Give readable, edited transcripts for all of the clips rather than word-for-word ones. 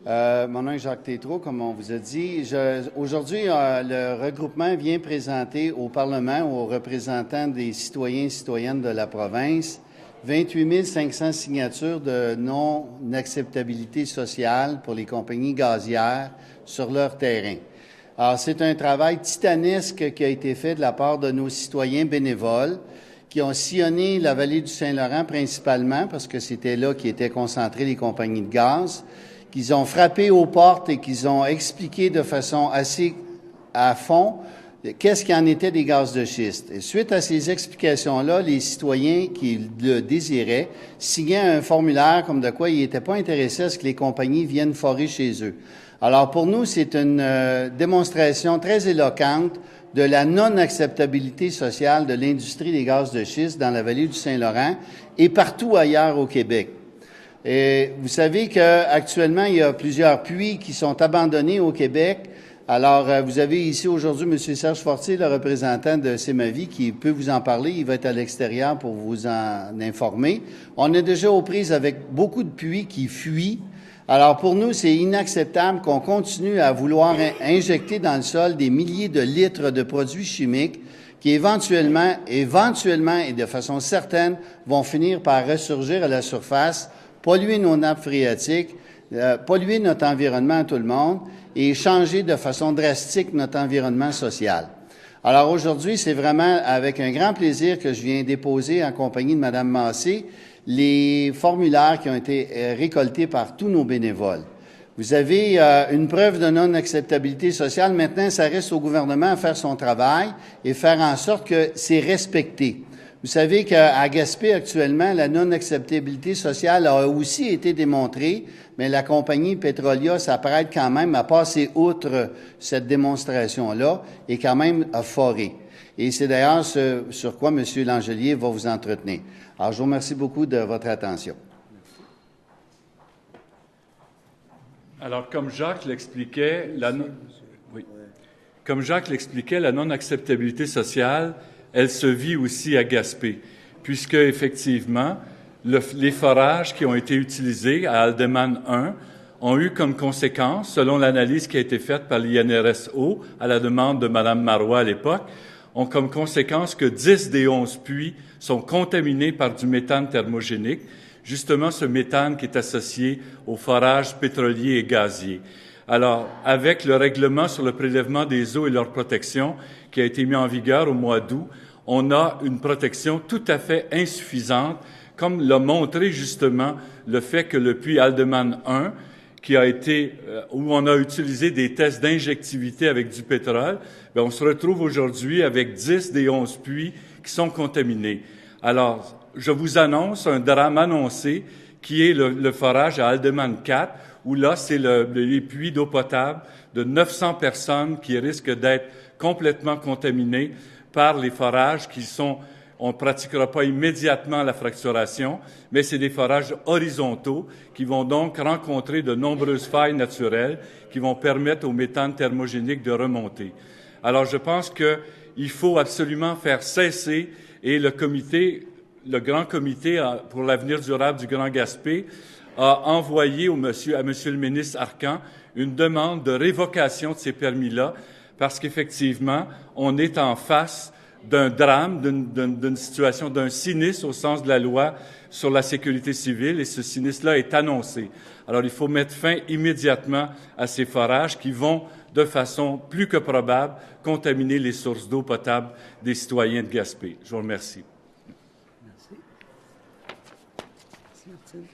Mon nom est Jacques Tétrault, comme on vous a dit. Aujourd'hui, le regroupement vient présenter au Parlement, aux représentants des citoyens et citoyennes de la province, 28 500 signatures de non-acceptabilité sociale pour les compagnies gazières sur leur terrain. Alors, c'est un travail titanesque qui a été fait de la part de nos citoyens bénévoles qui ont sillonné la vallée du Saint-Laurent principalement, parce que c'était là qu'étaient concentrées les compagnies de gaz, qu'ils ont frappé aux portes et qu'ils ont expliqué de façon assez à fond qu'est-ce qu'il en était des gaz de schiste. Et suite à ces explications-là, les citoyens qui le désiraient signaient un formulaire comme de quoi ils n'étaient pas intéressés à ce que les compagnies viennent forer chez eux. Alors pour nous, c'est une démonstration très éloquente de la non-acceptabilité sociale de l'industrie des gaz de schiste dans la vallée du Saint-Laurent et partout ailleurs au Québec. Et vous savez qu'actuellement, il y a plusieurs puits qui sont abandonnés au Québec. Alors, vous avez ici aujourd'hui M. Serge Fortier, le représentant de Sémavie, qui peut vous en parler. Il va être à l'extérieur pour vous en informer. On est déjà aux prises avec beaucoup de puits qui fuient. Alors, pour nous, c'est inacceptable qu'on continue à vouloir injecter dans le sol des milliers de litres de produits chimiques qui éventuellement et de façon certaine vont finir par ressurgir à la surface, polluer nos nappes phréatiques, polluer notre environnement à tout le monde et changer de façon drastique notre environnement social. Alors aujourd'hui, c'est vraiment avec un grand plaisir que je viens déposer en compagnie de Mme Massé les formulaires qui ont été récoltés par tous nos bénévoles. Vous avez une preuve de non-acceptabilité sociale. Maintenant, ça reste au gouvernement à faire son travail et faire en sorte que c'est respecté. Vous savez qu'à Gaspé, actuellement, la non-acceptabilité sociale a aussi été démontrée, mais la compagnie Petrolia s'apprête quand même à passer outre cette démonstration-là et quand même à forer. Et c'est d'ailleurs ce sur quoi M. Langelier va vous entretenir. Alors, je vous remercie beaucoup de votre attention. Alors, comme Jacques l'expliquait, la non-acceptabilité sociale, elle se vit aussi à Gaspé, puisque effectivement, les forages qui ont été utilisés à Aldeman 1 ont eu comme conséquence, selon l'analyse qui a été faite par l'INRSO à la demande de Mme Marois à l'époque, ont comme conséquence que 10 des 11 puits sont contaminés par du méthane thermogénique, justement ce méthane qui est associé aux forages pétroliers et gaziers. Alors, avec le règlement sur le prélèvement des eaux et leur protection qui a été mis en vigueur au mois d'août, on a une protection tout à fait insuffisante, comme l'a montré justement le fait que le puits Aldeman 1, qui a été où on a utilisé des tests d'injectivité avec du pétrole, bien, on se retrouve aujourd'hui avec 10 des 11 puits qui sont contaminés. Alors, je vous annonce un drame annoncé qui est le forage à Aldeman 4, où là, c'est les puits d'eau potable de 900 personnes qui risquent d'être complètement contaminées par les forages qui sont, on ne pratiquera pas immédiatement la fracturation, mais c'est des forages horizontaux qui vont donc rencontrer de nombreuses failles naturelles qui vont permettre au méthane thermogénique de remonter. Alors, je pense qu'il faut absolument faire cesser, et le Grand Comité pour l'avenir durable du Grand Gaspé a envoyé à Monsieur le ministre Arcan une demande de révocation de ces permis-là, parce qu'effectivement, on est en face d'un drame, d'une situation, d'un sinistre au sens de la loi sur la sécurité civile, et ce sinistre-là est annoncé. Alors, il faut mettre fin immédiatement à ces forages qui vont, de façon plus que probable, contaminer les sources d'eau potable des citoyens de Gaspé. Je vous remercie. Merci. Merci, Martine.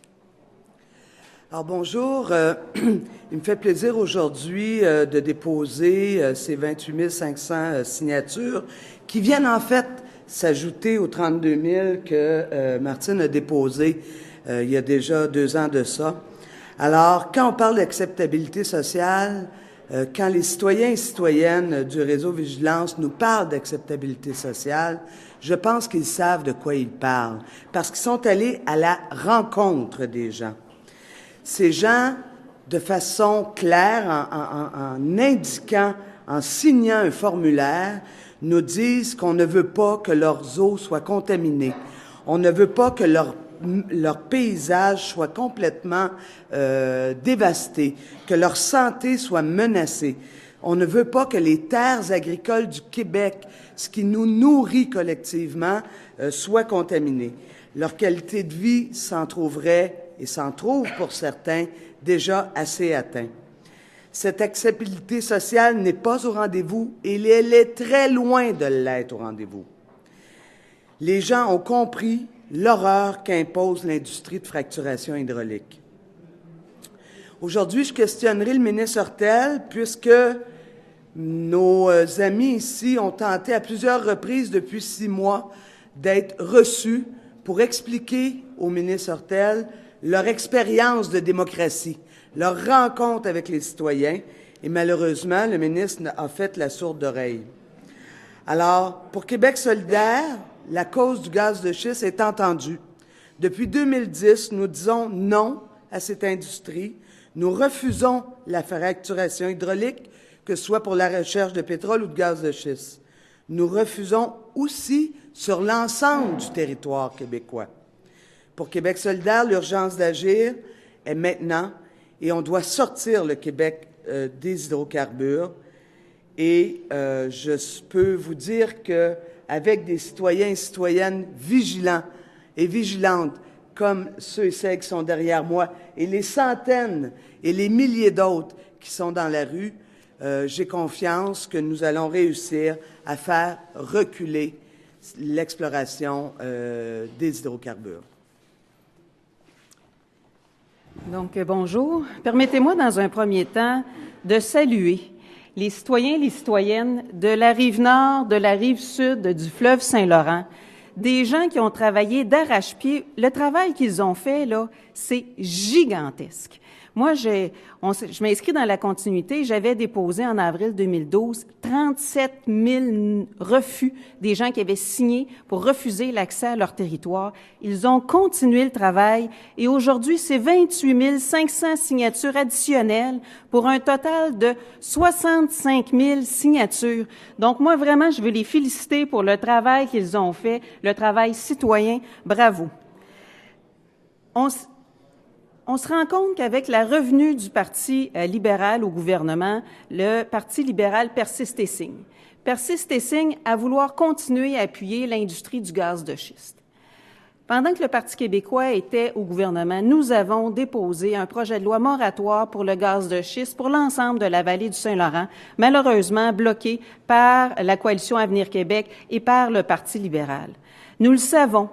Alors, bonjour. Il me fait plaisir aujourd'hui de déposer ces 28 500 signatures qui viennent en fait s'ajouter aux 32 000 que Martine a déposées il y a déjà 2 ans de ça. Alors, quand on parle d'acceptabilité sociale, quand les citoyens et citoyennes du réseau Vigilance nous parlent d'acceptabilité sociale, je pense qu'ils savent de quoi ils parlent, parce qu'ils sont allés à la rencontre des gens. Ces gens, de façon claire, en indiquant, en signant un formulaire, nous disent qu'on ne veut pas que leurs eaux soient contaminées. On ne veut pas que leur leur paysage soit complètement dévasté, que leur santé soit menacée. On ne veut pas que les terres agricoles du Québec, ce qui nous nourrit collectivement, soient contaminées. Leur qualité de vie s'en trouverait, et s'en trouve pour certains, déjà assez atteint. Cette acceptabilité sociale n'est pas au rendez-vous et elle est très loin de l'être au rendez-vous. Les gens ont compris l'horreur qu'impose l'industrie de fracturation hydraulique. Aujourd'hui, je questionnerai le ministre Hortel, puisque nos amis ici ont tenté à plusieurs reprises depuis 6 mois d'être reçus pour expliquer au ministre Hortel leur expérience de démocratie, leur rencontre avec les citoyens, et malheureusement, le ministre a fait la sourde oreille. Alors, pour Québec solidaire, la cause du gaz de schiste est entendue. Depuis 2010, nous disons non à cette industrie. Nous refusons la fracturation hydraulique, que ce soit pour la recherche de pétrole ou de gaz de schiste. Nous refusons aussi sur l'ensemble du territoire québécois. Pour Québec solidaire, l'urgence d'agir est maintenant et on doit sortir le Québec des hydrocarbures. Et je peux vous dire qu'avec des citoyens et citoyennes vigilants et vigilantes, comme ceux et celles qui sont derrière moi, et les centaines et les milliers d'autres qui sont dans la rue, j'ai confiance que nous allons réussir à faire reculer l'exploration des hydrocarbures. Donc, bonjour. Permettez-moi, dans un premier temps, de saluer les citoyens et les citoyennes de la rive nord, de la rive sud du fleuve Saint-Laurent, des gens qui ont travaillé d'arrache-pied. Le travail qu'ils ont fait, là, c'est gigantesque. Moi, je m'inscris dans la continuité. J'avais déposé en avril 2012 37 000 refus des gens qui avaient signé pour refuser l'accès à leur territoire. Ils ont continué le travail et aujourd'hui, c'est 28 500 signatures additionnelles pour un total de 65 000 signatures. Donc, moi, vraiment, je veux les féliciter pour le travail qu'ils ont fait, le travail citoyen. Bravo. On se rend compte qu'avec la revenue du Parti libéral au gouvernement, le Parti libéral persiste et signe. Persiste et signe à vouloir continuer à appuyer l'industrie du gaz de schiste. Pendant que le Parti québécois était au gouvernement, nous avons déposé un projet de loi moratoire pour le gaz de schiste pour l'ensemble de la vallée du Saint-Laurent, malheureusement bloqué par la Coalition Avenir Québec et par le Parti libéral. Nous le savons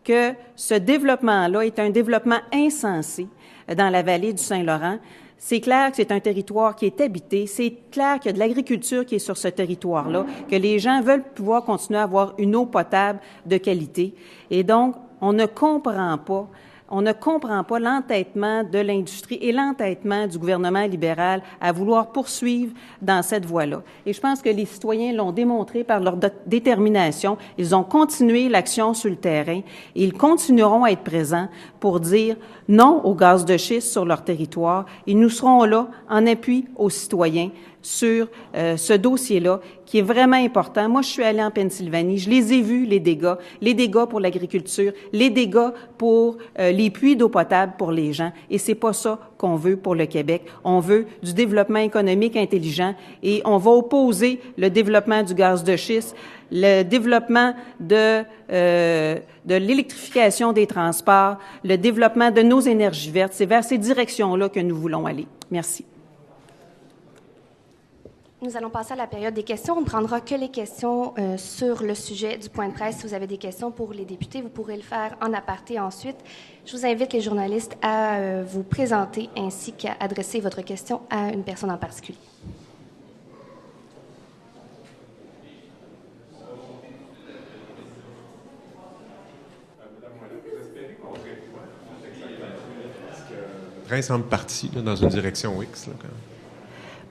que ce développement-là est un développement insensé dans la vallée du Saint-Laurent. C'est clair que c'est un territoire qui est habité. C'est clair qu'il y a de l'agriculture qui est sur ce territoire-là, que les gens veulent pouvoir continuer à avoir une eau potable de qualité. Et donc, on ne comprend pas l'entêtement de l'industrie et l'entêtement du gouvernement libéral à vouloir poursuivre dans cette voie-là. Et je pense que les citoyens l'ont démontré par leur détermination. Ils ont continué l'action sur le terrain et ils continueront à être présents pour dire non au gaz de schiste sur leur territoire. Et nous serons là en appui aux citoyens sur ce dossier-là qui est vraiment important. Moi, je suis allée en Pennsylvanie, je les ai vus, les dégâts pour l'agriculture, les dégâts pour les puits d'eau potable pour les gens. Et c'est pas ça qu'on veut pour le Québec. On veut du développement économique intelligent et on va opposer le développement du gaz de schiste, le développement de l'électrification des transports, le développement de nos énergies vertes. C'est vers ces directions-là que nous voulons aller. Merci. Nous allons passer à la période des questions. On ne prendra que les questions sur le sujet du point de presse. Si vous avez des questions pour les députés, vous pourrez le faire en aparté ensuite. Je vous invite, les journalistes, à vous présenter ainsi qu'à adresser votre question à une personne en particulier. Le train semble parti dans une direction X. Là, quand même.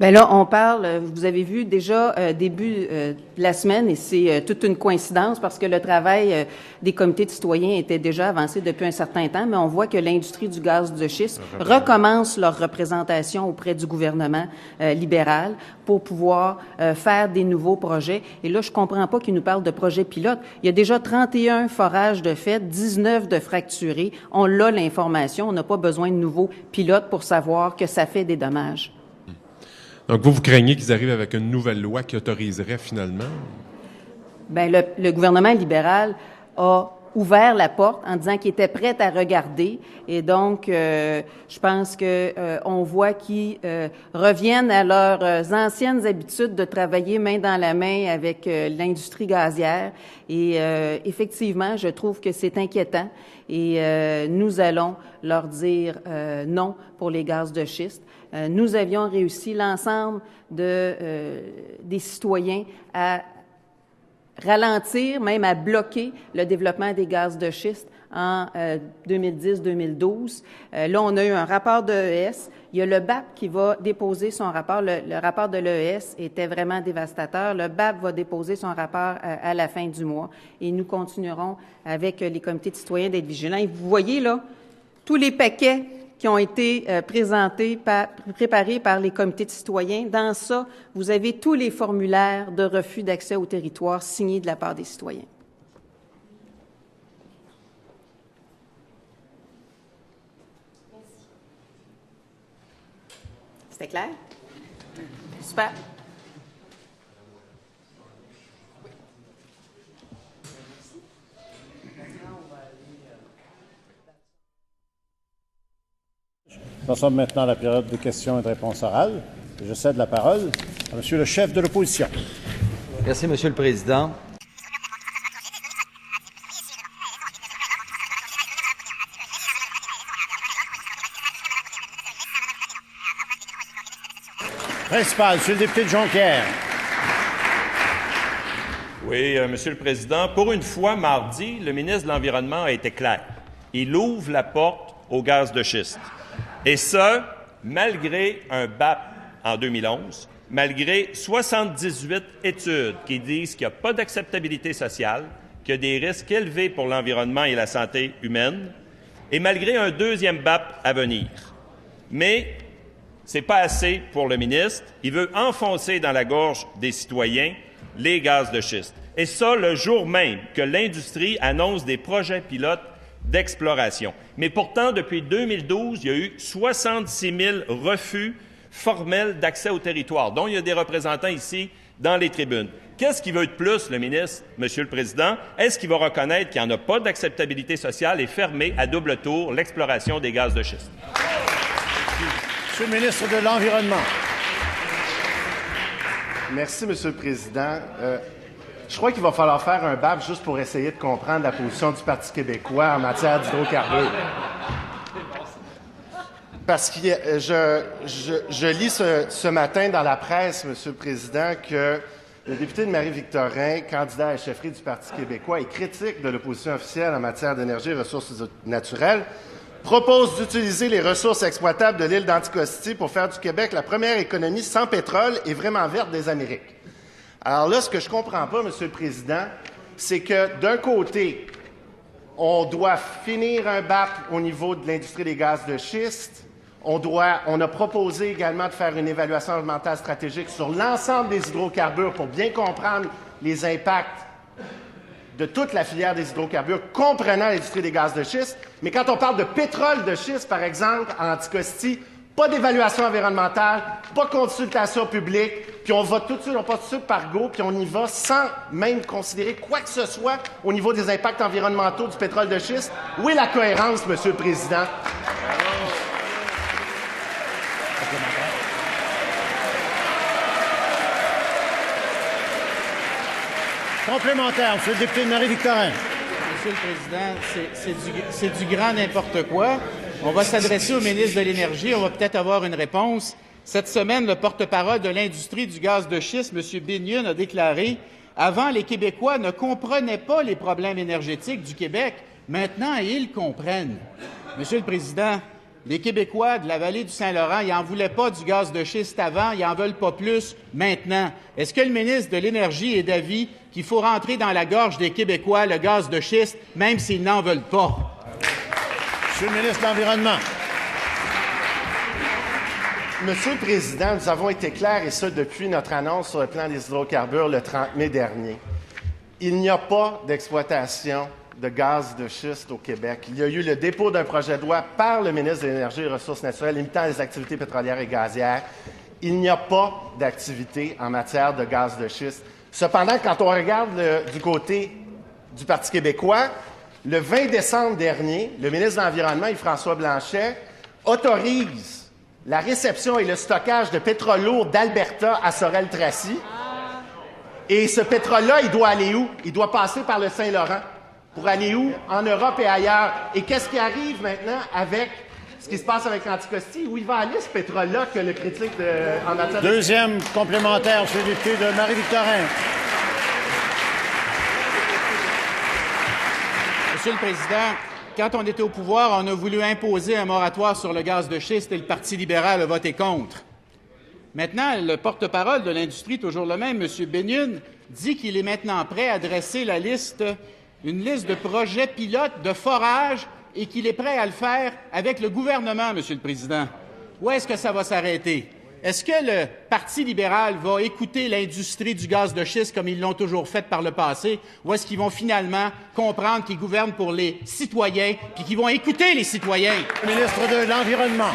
Bien là, on parle, vous avez vu déjà début de la semaine, et c'est toute une coïncidence parce que le travail des comités de citoyens était déjà avancé depuis un certain temps, mais on voit que l'industrie du gaz de schiste recommence leur représentation auprès du gouvernement libéral pour pouvoir faire des nouveaux projets. Et là, je comprends pas qu'ils nous parlent de projets pilotes. Il y a déjà 31 forages de fait, 19 de fracturés. On a l'information, on n'a pas besoin de nouveaux pilotes pour savoir que ça fait des dommages. Donc, vous craignez qu'ils arrivent avec une nouvelle loi qui autoriserait finalement? Bien, le gouvernement libéral a ouvert la porte en disant qu'il était prêt à regarder. Et donc, je pense que on voit qu'ils reviennent à leurs anciennes habitudes de travailler main dans la main avec l'industrie gazière. Et effectivement, je trouve que c'est inquiétant. Et nous allons leur dire non pour les gaz de schiste. Nous avions réussi, l'ensemble des citoyens, à ralentir, même à bloquer le développement des gaz de schiste en 2010-2012. Là, on a eu un rapport de l'ES. Il y a le BAP qui va déposer son rapport. Le rapport de l'ES était vraiment dévastateur. Le BAP va déposer son rapport à la fin du mois. Et nous continuerons avec les comités de citoyens d'être vigilants. Et vous voyez là, tous les paquets qui ont été préparés par les comités de citoyens. Dans ça, vous avez tous les formulaires de refus d'accès au territoire signés de la part des citoyens. Merci. C'était clair? Super. Nous sommes maintenant à la période de questions et de réponses orales. Je cède la parole à Monsieur le chef de l'opposition. Merci, Monsieur le Président. Principal, Monsieur le député de Jonquière. Oui, Monsieur le Président, pour une fois, mardi, le ministre de l'Environnement a été clair. Il ouvre la porte au gaz de schiste. Et ça, malgré un BAP en 2011, malgré 78 études qui disent qu'il n'y a pas d'acceptabilité sociale, qu'il y a des risques élevés pour l'environnement et la santé humaine, et malgré un deuxième BAP à venir. Mais ce n'est pas assez pour le ministre. Il veut enfoncer dans la gorge des citoyens les gaz de schiste. Et ça, le jour même que l'industrie annonce des projets pilotes d'exploration. Mais pourtant, depuis 2012, il y a eu 66 000 refus formels d'accès au territoire, dont il y a des représentants ici dans les tribunes. Qu'est-ce qu'il veut de plus, le ministre, Monsieur le Président? Est-ce qu'il va reconnaître qu'il n'y en a pas d'acceptabilité sociale et fermer à double tour l'exploration des gaz de schiste? Monsieur le ministre de l'Environnement. Merci, Monsieur le Président. Je crois qu'il va falloir faire un BAP juste pour essayer de comprendre la position du Parti québécois en matière d'hydrocarbures. Parce que je lis ce matin dans la presse, Monsieur le Président, que le député de Marie-Victorin, candidat à la chefferie du Parti québécois et critique de l'opposition officielle en matière d'énergie et ressources naturelles, propose d'utiliser les ressources exploitables de l'île d'Anticosti pour faire du Québec la première économie sans pétrole et vraiment verte des Amériques. Alors là, ce que je ne comprends pas, Monsieur le Président, c'est que d'un côté, on doit finir un BAP au niveau de l'industrie des gaz de schiste. On a proposé également de faire une évaluation environnementale stratégique sur l'ensemble des hydrocarbures pour bien comprendre les impacts de toute la filière des hydrocarbures, comprenant l'industrie des gaz de schiste. Mais quand on parle de pétrole de schiste, par exemple, en Anticosti, pas d'évaluation environnementale, pas de consultation publique, puis on va tout de suite, on passe tout de suite par go, puis on y va sans même considérer quoi que ce soit au niveau des impacts environnementaux du pétrole de schiste. Où est la cohérence, Monsieur le Président? Complémentaire, Monsieur le député de Marie-Victorin. Monsieur le Président, c'est du grand n'importe quoi. On va s'adresser au ministre de l'Énergie. On va peut-être avoir une réponse. Cette semaine, le porte-parole de l'industrie du gaz de schiste, M. Binion, a déclaré « Avant, les Québécois ne comprenaient pas les problèmes énergétiques du Québec. Maintenant, ils comprennent. » Monsieur le Président, les Québécois de la vallée du Saint-Laurent, ils n'en voulaient pas du gaz de schiste avant, ils n'en veulent pas plus maintenant. Est-ce que le ministre de l'Énergie est d'avis qu'il faut rentrer dans la gorge des Québécois le gaz de schiste, même s'ils n'en veulent pas? Monsieur le ministre de l'Environnement. Monsieur le Président, nous avons été clairs, et ce depuis notre annonce sur le plan des hydrocarbures le 30 mai dernier. Il n'y a pas d'exploitation de gaz de schiste au Québec. Il y a eu le dépôt d'un projet de loi par le ministre de l'Énergie et des Ressources naturelles limitant les activités pétrolières et gazières. Il n'y a pas d'activité en matière de gaz de schiste. Cependant, quand on regarde du côté du Parti québécois, le 20 décembre dernier, le ministre de l'Environnement, Yves-François Blanchet, autorise la réception et le stockage de pétrole lourd d'Alberta à Sorel-Tracy. Et ce pétrole-là, il doit aller où? Il doit passer par le Saint-Laurent. Pour aller où? En Europe et ailleurs. Et qu'est-ce qui arrive maintenant avec ce qui se passe avec Anticosti? Où il va aller, ce pétrole-là, que le critique en matière Deuxième complémentaire, monsieur le député de Marie-Victorin. Monsieur le Président, quand on était au pouvoir, on a voulu imposer un moratoire sur le gaz de schiste et le Parti libéral a voté contre. Maintenant, le porte-parole de l'industrie, toujours le même, M. Binion, dit qu'il est maintenant prêt à dresser une liste de projets pilotes de forage et qu'il est prêt à le faire avec le gouvernement, Monsieur le Président. Où est-ce que ça va s'arrêter? Est-ce que le Parti libéral va écouter l'industrie du gaz de schiste comme ils l'ont toujours fait par le passé, ou est-ce qu'ils vont finalement comprendre qu'ils gouvernent pour les citoyens puis qu'ils vont écouter les citoyens? Ministre de l'Environnement.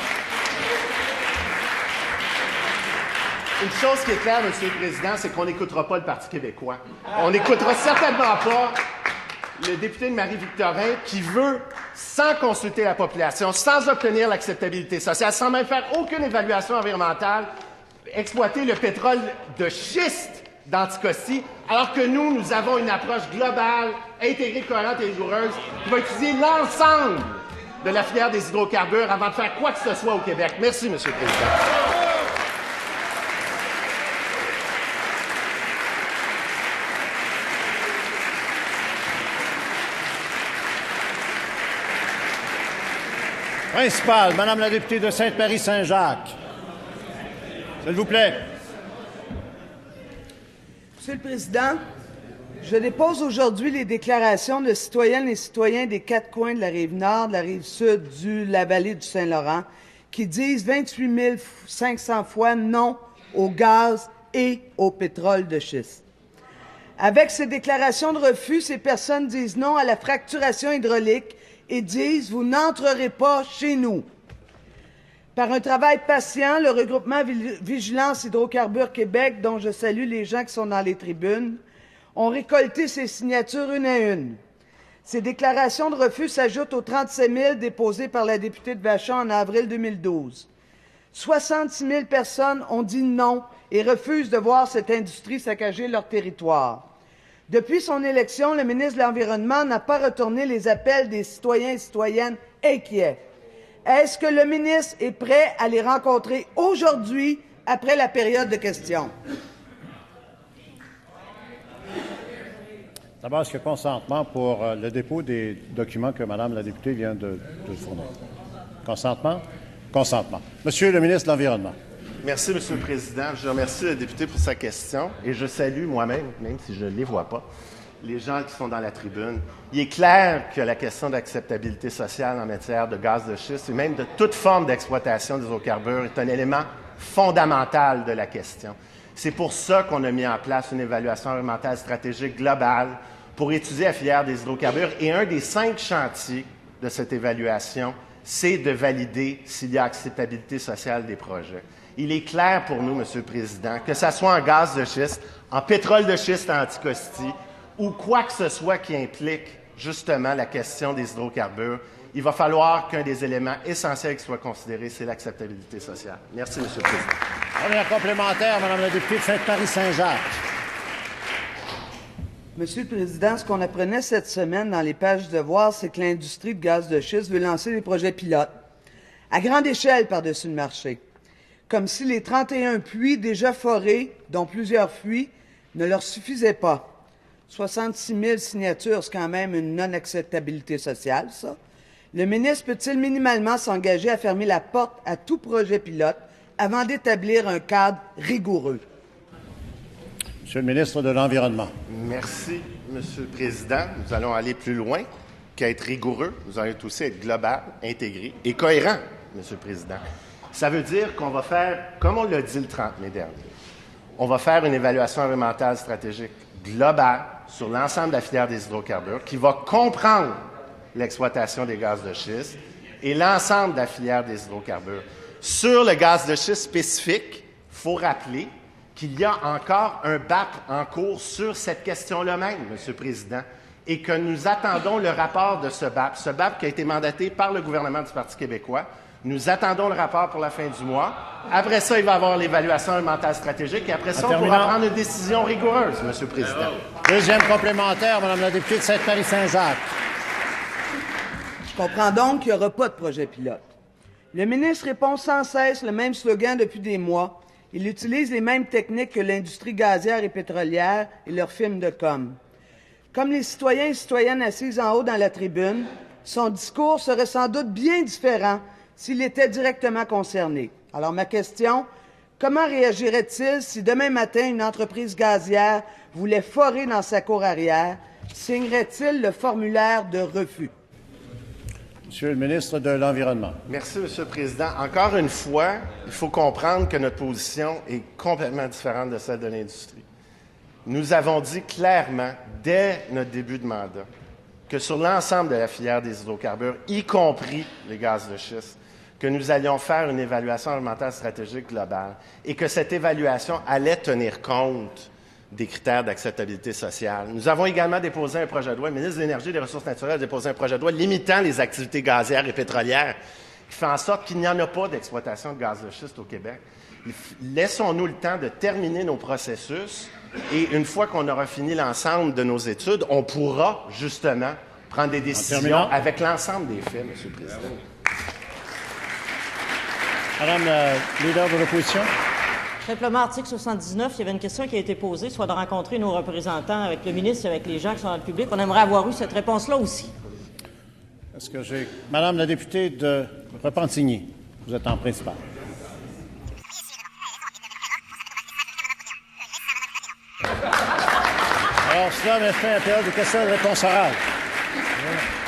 Une chose qui est claire, Monsieur le Président, c'est qu'on n'écoutera pas le Parti québécois. On n'écoutera certainement pas le député de Marie-Victorin qui veut, sans consulter la population, sans obtenir l'acceptabilité sociale, sans même faire aucune évaluation environnementale, exploiter le pétrole de schiste d'Anticosti, alors que nous avons une approche globale, intégrée, cohérente et rigoureuse qui va étudier l'ensemble de la filière des hydrocarbures avant de faire quoi que ce soit au Québec. Merci, Monsieur le Président. Principal, Madame la députée de Sainte-Marie-Saint-Jacques. S'il vous plaît. Monsieur le Président, je dépose aujourd'hui les déclarations de citoyennes et citoyens des 4 coins de la Rive-Nord, de la Rive-Sud, de la vallée du Saint-Laurent, qui disent 28 500 fois non au gaz et au pétrole de schiste. Avec ces déclarations de refus, ces personnes disent non à la fracturation hydraulique et disent « Vous n'entrerez pas chez nous ». Par un travail patient, le regroupement Vigilance Hydrocarbures Québec, dont je salue les gens qui sont dans les tribunes, ont récolté ces signatures une à une. Ces déclarations de refus s'ajoutent aux 37 000 déposées par la députée de Vachon en avril 2012. 66 000 personnes ont dit non et refusent de voir cette industrie saccager leur territoire. Depuis son élection, le ministre de l'Environnement n'a pas retourné les appels des citoyens et citoyennes inquiets. Est-ce que le ministre est prêt à les rencontrer aujourd'hui, après la période de questions? D'abord, est-ce qu'il y a consentement pour le dépôt des documents que Mme la députée vient de fournir? Consentement? Consentement. Monsieur le ministre de l'Environnement. Merci, Monsieur le Président. Je remercie le député pour sa question et je salue moi-même, même si je ne les vois pas, les gens qui sont dans la tribune. Il est clair que la question d'acceptabilité sociale en matière de gaz de schiste et même de toute forme d'exploitation des hydrocarbures est un élément fondamental de la question. C'est pour ça qu'on a mis en place une évaluation environnementale stratégique globale pour étudier la filière des hydrocarbures et un des 5 chantiers de cette évaluation, c'est de valider s'il y a acceptabilité sociale des projets. Il est clair pour nous, Monsieur le Président, que ce soit en gaz de schiste, en pétrole de schiste à Anticosti ou quoi que ce soit qui implique justement la question des hydrocarbures, il va falloir qu'un des éléments essentiels qui soit considéré, c'est l'acceptabilité sociale. Merci, Monsieur le Président. Première complémentaire, Madame la députée de Sainte-Marie-Saint-Jacques. Monsieur le Président, ce qu'on apprenait cette semaine dans les pages de Devoir, c'est que l'industrie de gaz de schiste veut lancer des projets pilotes à grande échelle par-dessus le marché, comme si les 31 puits déjà forés, dont plusieurs fuites, ne leur suffisaient pas. 66 000 signatures, c'est quand même une non-acceptabilité sociale, ça. Le ministre peut-il minimalement s'engager à fermer la porte à tout projet pilote avant d'établir un cadre rigoureux? Monsieur le ministre de l'Environnement. Merci, Monsieur le Président. Nous allons aller plus loin qu'à être rigoureux. Nous allons aussi être global, intégré et cohérent, Monsieur le Président. Ça veut dire qu'on va faire, comme on l'a dit le 30 mai dernier, on va faire une évaluation environnementale stratégique globale sur l'ensemble de la filière des hydrocarbures qui va comprendre l'exploitation des gaz de schiste et l'ensemble de la filière des hydrocarbures. Sur le gaz de schiste spécifique, il faut rappeler qu'il y a encore un BAP en cours sur cette question-là même, Monsieur le Président, et que nous attendons le rapport de ce BAP qui a été mandaté par le gouvernement du Parti québécois. Nous attendons le rapport pour la fin du mois. Après ça, il va y avoir l'évaluation environnementale stratégique et après ça, on pourra prendre une décision rigoureuse, Monsieur le Président. Deuxième complémentaire, Madame la députée de Sainte-Marie-Saint-Jacques. Je comprends donc qu'il n'y aura pas de projet pilote. Le ministre répond sans cesse le même slogan depuis des mois. Il utilise les mêmes techniques que l'industrie gazière et pétrolière et leurs films de com. Comme les citoyens et citoyennes assises en haut dans la tribune, son discours serait sans doute bien différent s'il était directement concerné. Alors ma question, comment réagirait-il si demain matin une entreprise gazière voulait forer dans sa cour arrière? Signerait-il le formulaire de refus? Monsieur le ministre de l'Environnement. Merci, Monsieur le Président. Encore une fois, il faut comprendre que notre position est complètement différente de celle de l'industrie. Nous avons dit clairement, dès notre début de mandat, que sur l'ensemble de la filière des hydrocarbures, y compris les gaz de schiste, que nous allions faire une évaluation environnementale stratégique globale et que cette évaluation allait tenir compte des critères d'acceptabilité sociale. Nous avons également déposé un projet de loi, le ministre de l'Énergie et des Ressources naturelles a déposé un projet de loi limitant les activités gazières et pétrolières qui fait en sorte qu'il n'y en a pas d'exploitation de gaz de schiste au Québec. Laissons-nous le temps de terminer nos processus et une fois qu'on aura fini l'ensemble de nos études, on pourra justement prendre des décisions avec l'ensemble des faits, Monsieur le Président. Madame la leader de l'opposition. Simplement, article 79, il y avait une question qui a été posée, soit de rencontrer nos représentants avec le ministre et avec les gens qui sont dans le public. On aimerait avoir eu cette réponse-là aussi. Est-ce que j'ai... Madame la députée de Repentigny, vous êtes en principal. Alors, cela met fin à la période de questions et de réponses orales. Voilà.